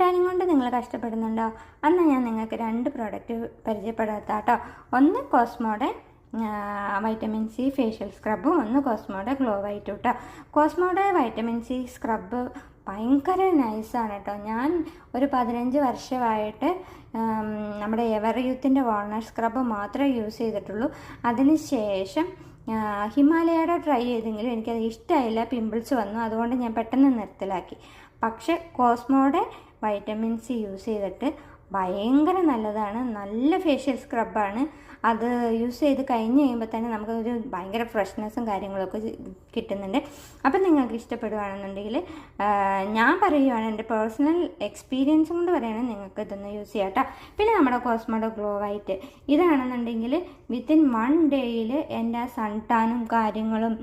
കാര്യം കൊണ്ട് നിങ്ങൾ കഷ്ടപ്പെടുന്നുണ്ടോ? അന്ന് ഞാൻ നിങ്ങൾക്ക് 2 പ്രോഡക്റ്റ് പരിചയപ്പെടുത്താം കേട്ടോ. ഒന്ന് കോസ്മോയുടെ വൈറ്റമിൻ സി ഫേഷ്യൽ സ്ക്രബും, ഒന്ന് കോസ്മോയുടെ ഗ്ലോ വൈറ്റും കേട്ടോ. കോസ്മോയുടെ വൈറ്റമിൻ സി സ്ക്രബ് ഭയങ്കര നൈസാണ് കേട്ടോ. ഞാൻ ഒരു 15 വർഷമായിട്ട് നമ്മുടെ എവർ യൂത്തിൻ്റെ വാൾനട്ട് സ്ക്രബ് മാത്രമേ യൂസ് ചെയ്തിട്ടുള്ളൂ. അതിന് ശേഷം ഹിമാലയയുടെ ട്രൈ ചെയ്തെങ്കിലും എനിക്കത് ഇഷ്ടമായില്ല, പിമ്പിൾസ് വന്നു. അതുകൊണ്ട് ഞാൻ പെട്ടെന്ന് നിർത്തലാക്കി. പക്ഷെ കോസ്മോയുടെ വൈറ്റമിൻ സി യൂസ് ചെയ്തിട്ട് ഭയങ്കര നല്ലതാണ്. നല്ല ഫേഷ്യൽ സ്ക്രബാണ്. അത് യൂസ് ചെയ്ത് കഴിഞ്ഞ് കഴിയുമ്പോൾ തന്നെ നമുക്കൊരു ഭയങ്കര ഫ്രഷ്നെസ്സും കാര്യങ്ങളൊക്കെ കിട്ടുന്നുണ്ട്. അപ്പം നിങ്ങൾക്ക് ഇഷ്ടപ്പെടുകയാണെന്നുണ്ടെങ്കിൽ ഞാൻ പറയുകയാണ്, എൻ്റെ പേഴ്സണൽ എക്സ്പീരിയൻസ് കൊണ്ട് പറയുകയാണെങ്കിൽ നിങ്ങൾക്ക് ഇതൊന്ന് യൂസ് ചെയ്യാം കേട്ടോ. പിന്നെ നമ്മുടെ കോസ്മോയുടെ ഗ്ലോ വൈറ്റ് ഇതാണെന്നുണ്ടെങ്കിൽ വിത്തിൻ 1 ഡേയിൽ എൻ്റെ സൺ ടാനും കാര്യങ്ങളും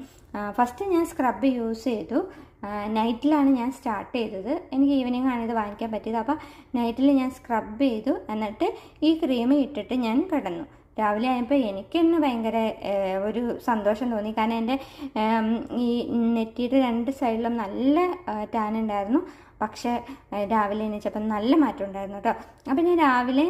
ഫസ്റ്റ് ഞാൻ സ്ക്രബ് യൂസ് ചെയ്തു. നൈറ്റിലാണ് ഞാൻ സ്റ്റാർട്ട് ചെയ്തത്. എനിക്ക് ഈവനിങ് ആണ് ഇത് വാങ്ങിക്കാൻ പറ്റിയത്. അപ്പോൾ നൈറ്റിൽ ഞാൻ സ്ക്രബ് ചെയ്തു. എന്നിട്ട് ഈ ക്രീം ഇട്ടിട്ട് ഞാൻ കിടന്നു. രാവിലെ ആയപ്പോൾ എനിക്ക് തന്നെ ഭയങ്കര ഒരു സന്തോഷം തോന്നി. കാരണം എൻ്റെ ഈ നെറ്റിയുടെ 2 സൈഡിലും നല്ല ടാൻ ഉണ്ടായിരുന്നു. പക്ഷേ രാവിലെ എണീച്ചപ്പം നല്ല മാറ്റം ഉണ്ടായിരുന്നു കേട്ടോ. അപ്പം ഞാൻ രാവിലെ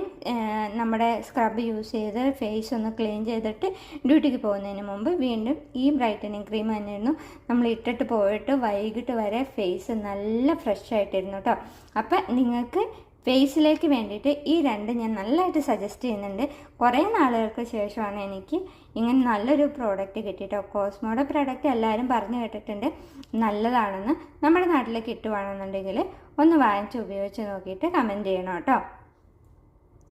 നമ്മുടെ സ്ക്രബ് യൂസ് ചെയ്ത് ഫേസ് ഒന്ന് ക്ലീൻ ചെയ്തിട്ട് ഡ്യൂട്ടിക്ക് പോകുന്നതിന് മുമ്പ് വീണ്ടും ഈ ബ്രൈറ്റനിങ് ക്രീം തന്നെയായിരുന്നു നമ്മൾ ഇട്ടിട്ട് പോയിട്ട് വൈകിട്ട് വരെ ഫേസ് നല്ല ഫ്രഷ് ആയിട്ടിരുന്നു കേട്ടോ. അപ്പം നിങ്ങൾക്ക് ഫേസിലേക്ക് വേണ്ടിയിട്ട് ഈ 2 ഞാൻ നല്ലതായിട്ട് സജസ്റ്റ് ചെയ്യുന്നുണ്ട്. കുറേ നാളുകൾക്ക് ശേഷമാണ് എനിക്ക് ഇങ്ങനെ നല്ലൊരു പ്രോഡക്റ്റ് കിട്ടിയിട്ടോ. കോസ്മോയുടെ പ്രോഡക്റ്റ് എല്ലാവരും പറഞ്ഞു കേട്ടിട്ടുണ്ട് നല്ലതാണെന്ന്. നമ്മുടെ നാട്ടിലേക്ക് കിട്ടുവാണെന്നുണ്ടെങ്കിൽ ഒന്ന് വാങ്ങിച്ച് ഉപയോഗിച്ച് നോക്കിയിട്ട് കമൻറ്റ് ചെയ്യണം കേട്ടോ.